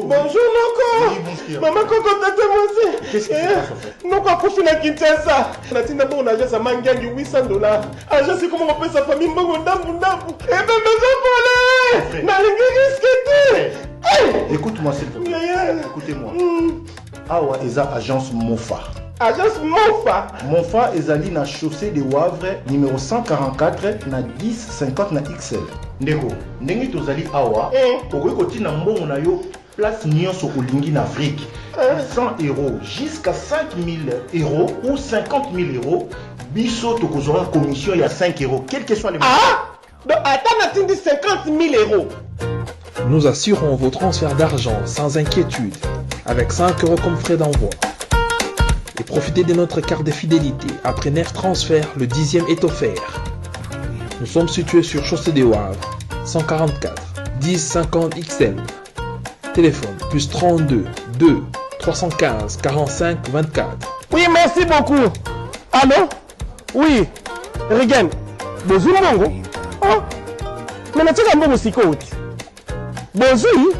Bonjour Noko. Oui, bonjour. Maman Koko tata moi. Qu'est-ce qui se passe en fait? Noko a couché na Kinshasa. Natina bon agence à Mangangi $800. Agence c'est comment on appelle sa famille Mbongo ndambu ndambu. Eh ben maison pour na lingi risque. Écoute-moi s'il te plaît. Écoutez-moi. Awa eza agence Mofa. Agence Mofa. Mofa ezali na chaussée de Wavre numéro 144 na 1050 na XL. Ndeko, ndenge tozali awa, okoki kotina mbongo na yo place nyonso olingi na Afrique. 100 € jusqu'à 5000 € ou 50 000 €. Biso tokozora commission ya 5 €, quel que soit les montants. Ah! Donc attends, atteindre 50 000 €. Nous assurons vos transferts d'argent sans inquiétude, avec 5 € comme frais d'envoi. Et profitez de notre carte de fidélité. Après 9 transferts, le 10e est offert. Nous sommes situés sur Chaussée des Wavres, 144 1050 XL. Téléphone plus 32 2 315 45 24. Oui, merci beaucoup. Allô? Oui. Regan. Bonjour, Mongo. Oh. Mais tu as un bon psychote. Bonjour.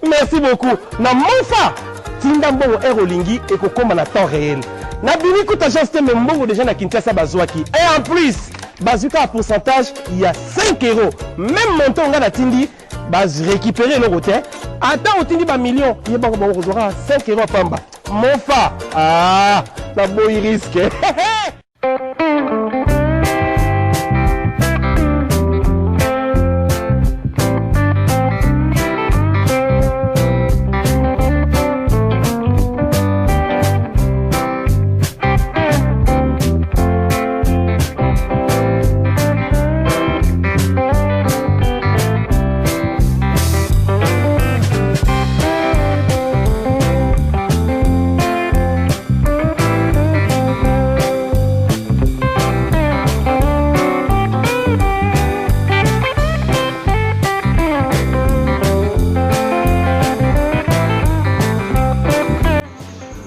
Merci beaucoup. Na Mofa. Tinda mbongo Aerolingi et kokoma na temps réel. Na bini kuta agence te mbongo déjà na Kinshasa bazwaki. Et en plus, bazuka à pourcentage, il y a 5 €. Même montant on a tindi, baz récupérer le côté. Attends, on tindi ba million, il y a ba 5 € pamba. Mofa. Ah, na boy risque.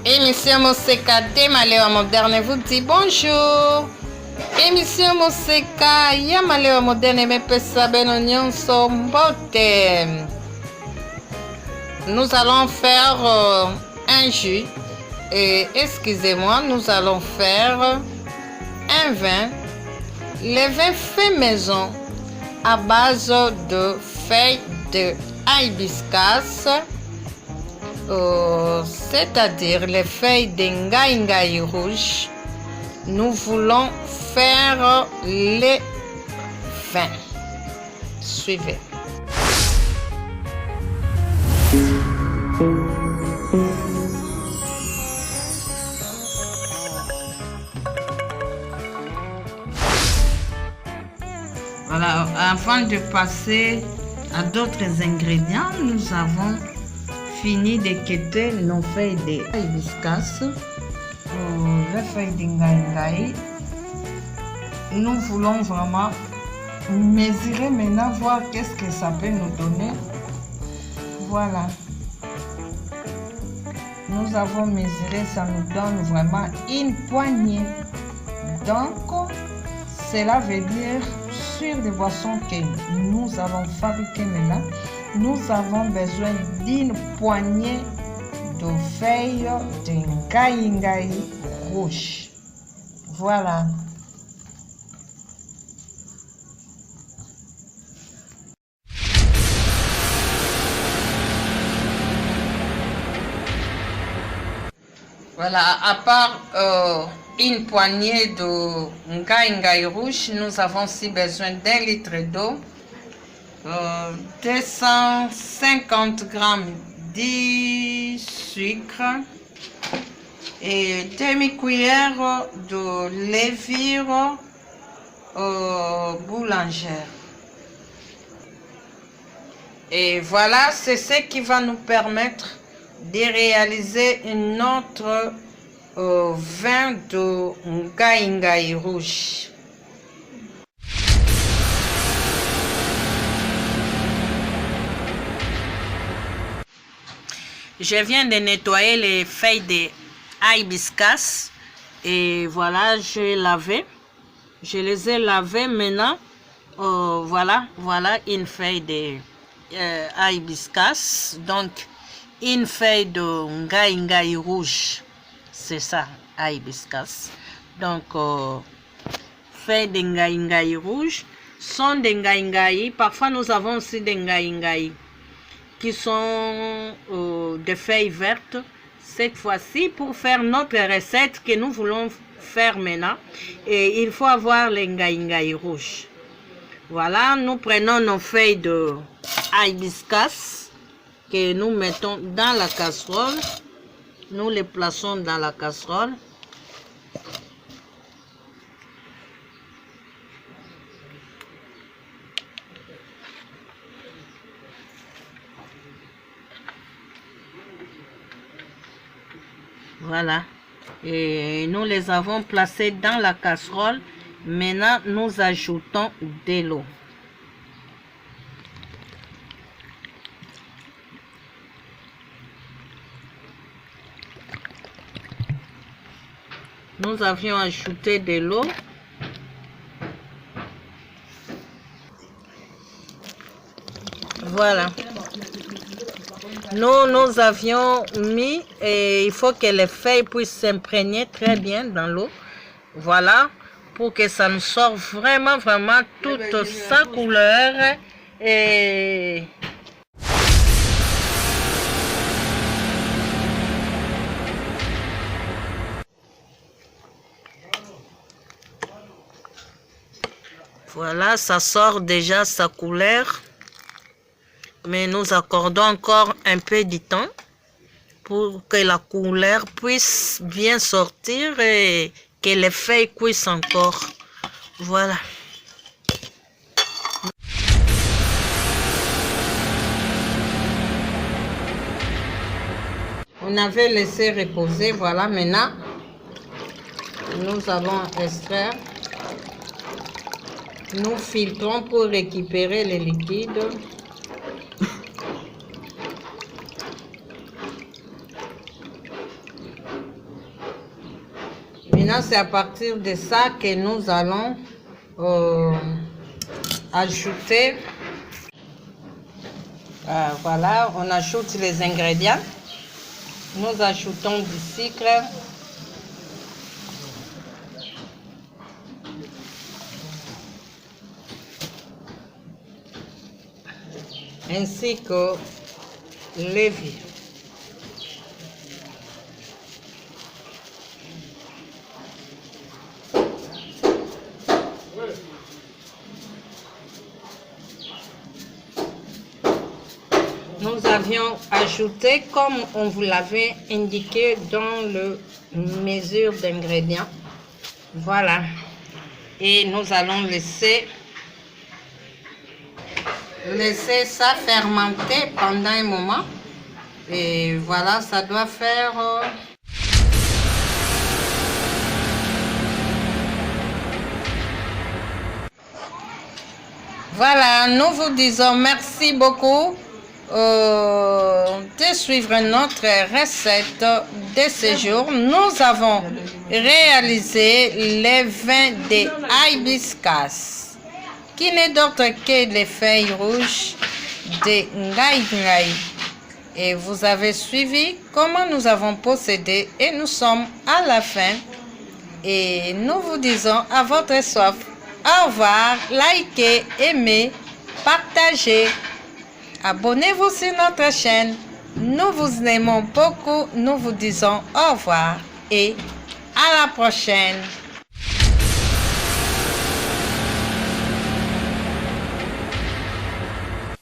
Émission Moseka Temalewa Moderne vous dit bonjour. Émission Moseka Yamalewa Moderne mepesa beno nyonso mbote. Nous allons faire un jus et excusez-moi, nous allons faire un vin. Le vin fait maison à base de feuilles de hibiscus. C'est-à-dire les feuilles de ngai rouge. Nous voulons faire les vins. Suivez. Voilà, avant de passer à d'autres ingrédients, nous avons fini de quitter nos feuilles de hibiscus, les feuilles de ngai. Nous voulons vraiment mesurer maintenant, voir qu'est-ce que ça peut nous donner. Voilà. Nous avons mesuré, ça nous donne vraiment une poignée. Donc, cela veut dire sur les boissons que nous allons fabriquer maintenant, nous avons besoin d'une poignée de feuilles de ngai rouge. Voilà. Voilà, à part une poignée de ngai rouge, nous avons aussi besoin d'1 litre d'eau. 250 grammes de sucre et demi-cuillère de levure boulangère. Et voilà, c'est ce qui va nous permettre de réaliser notre vin de ngai rouge. Je viens de nettoyer les feuilles de hibiscus et voilà, je les ai lavées maintenant. Voilà une feuille de à hibiscus. Donc, une feuille de ngai rouge. C'est ça, à hibiscus. Donc, feuilles de ngai rouge sont des ngai. Parfois, nous avons aussi des ngai qui sont des feuilles vertes. Cette fois-ci, pour faire notre recette que nous voulons faire maintenant, et il faut avoir les ngai rouges. Voilà, nous prenons nos feuilles de hibiscus que nous mettons dans la casserole. Nous les plaçons dans la casserole. Voilà, et nous les avons placés dans la casserole. Maintenant, nous ajoutons de l'eau. Nous avions ajouté de l'eau. Voilà. Nous avions mis, et il faut que les feuilles puissent s'imprégner très bien dans l'eau. Voilà, pour que ça nous sorte vraiment toute sa couleur. Et voilà, ça sort déjà sa couleur. Mais nous accordons encore un peu de temps pour que la couleur puisse bien sortir et que les feuilles cuisent encore. Voilà. On avait laissé reposer, voilà. Maintenant, nous allons extraire. Nous filtrons pour récupérer les liquides. Maintenant, c'est à partir de ça que nous allons ajouter. Voilà, on ajoute les ingrédients. Nous ajoutons du sucre. Ainsi que l'évier. Nous avions ajouté, comme on vous l'avait indiqué dans le mesure d'ingrédients. Voilà. Et nous allons laisser ça fermenter pendant un moment. Et voilà, ça doit faire... Voilà, nous vous disons merci beaucoup de suivre notre recette de ce jour. Nous avons réalisé les vins de hibiscus, qui n'est d'autre que les feuilles rouges de ngai. Et vous avez suivi comment nous avons procédé et nous sommes à la fin. Et nous vous disons à votre soif, au revoir, likez, aimez, partagez. Abonnez-vous sur notre chaîne. Nous vous aimons beaucoup. Nous vous disons au revoir et à la prochaine.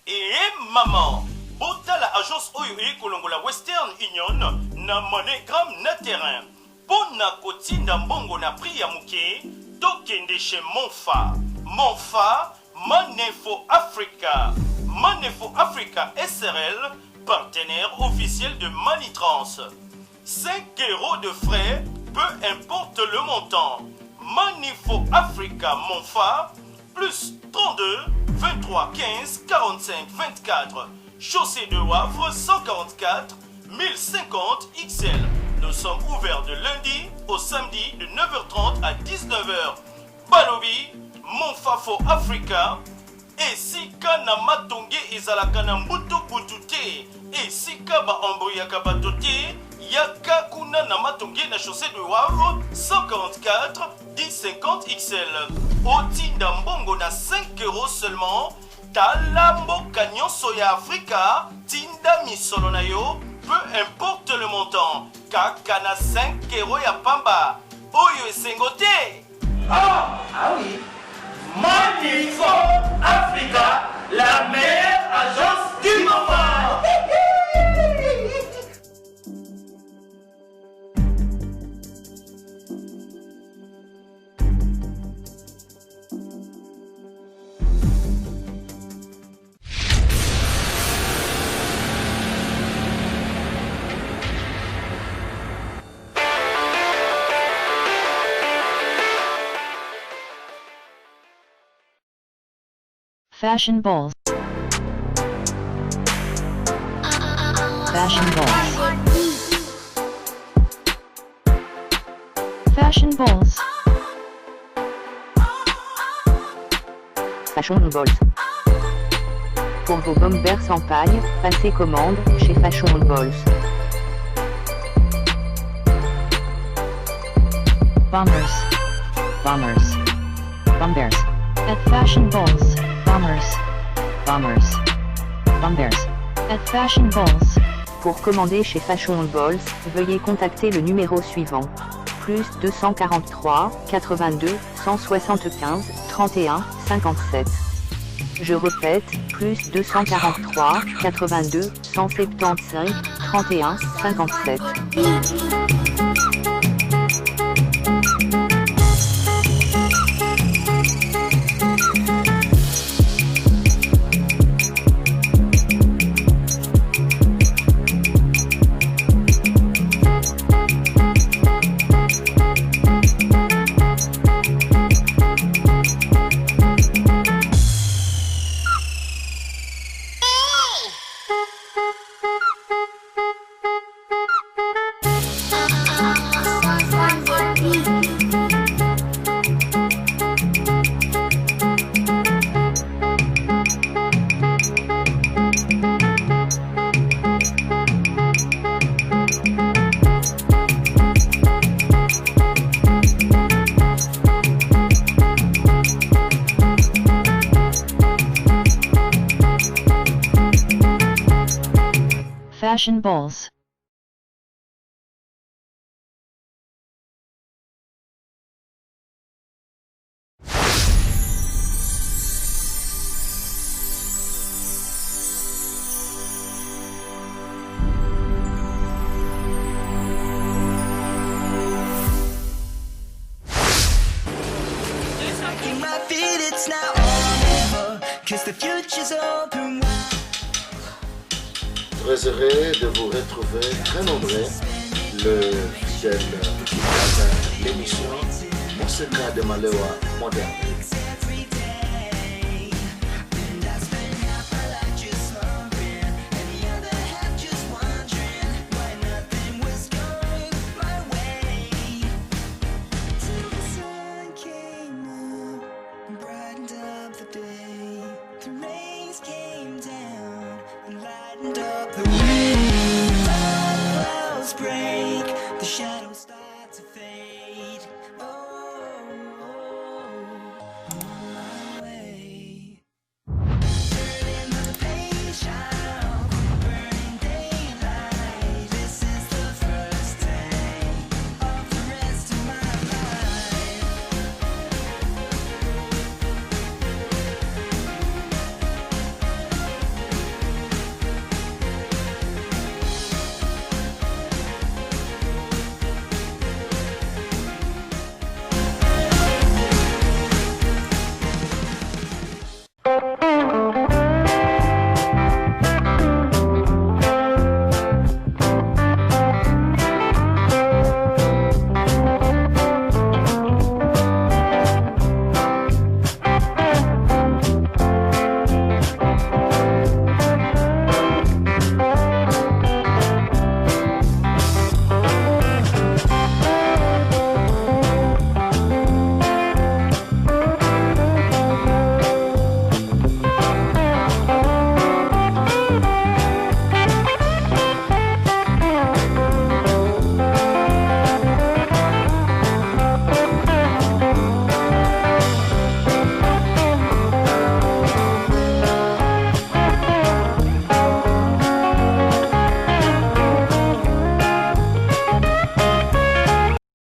Et maman, bota la agence oyo ekolongola Western Union na MoneyGram na terrain. Pona kotinda mbongo na prix ya muke, tokende chez Monfa. Monfa, Money for Africa. Money for Africa SRL, partenaire officiel de Manitrans. 5 € de frais, peu importe le montant. Money for Africa Monfa, plus 32 23 15 45 24. Chaussée de Wavre 144 1050 XL. Nous sommes ouverts de lundi au samedi de 9h30 à 19h. Balobi, Monfa for Africa. esika na matonge ezalaka na mbutu te esika baembroyaka bato te yaka kuna na matonge na chaussée de Wavre 144 1050 XL otinda mbongo na 5 € seulement. Tala mboka nyonso ya Afrika tinda misolo na yo peu importe le montant kaka na 5 € ya pamba oyo esengo te. Ah oui, Magnifico Africa, la meilleure agence du moment. Fashion balls. Fashion balls. Fashion balls. Fashion balls. Pour vos bombers en paille, passez commande chez Fashion balls. Bombers. Bombers. Bombers. At Fashion balls. Bombers. Bombers. Bombers. At Fashion balls. Pour commander chez Fashion balls, veuillez contacter le numéro suivant. Plus 243 82 175 31 57. Je répète, plus 243 82 175 31 57. Fashion balls. Très heureux de vous retrouver très nombreux, le fidèle de l'émission Monseka de Malewa moderne. The shadows start to fade.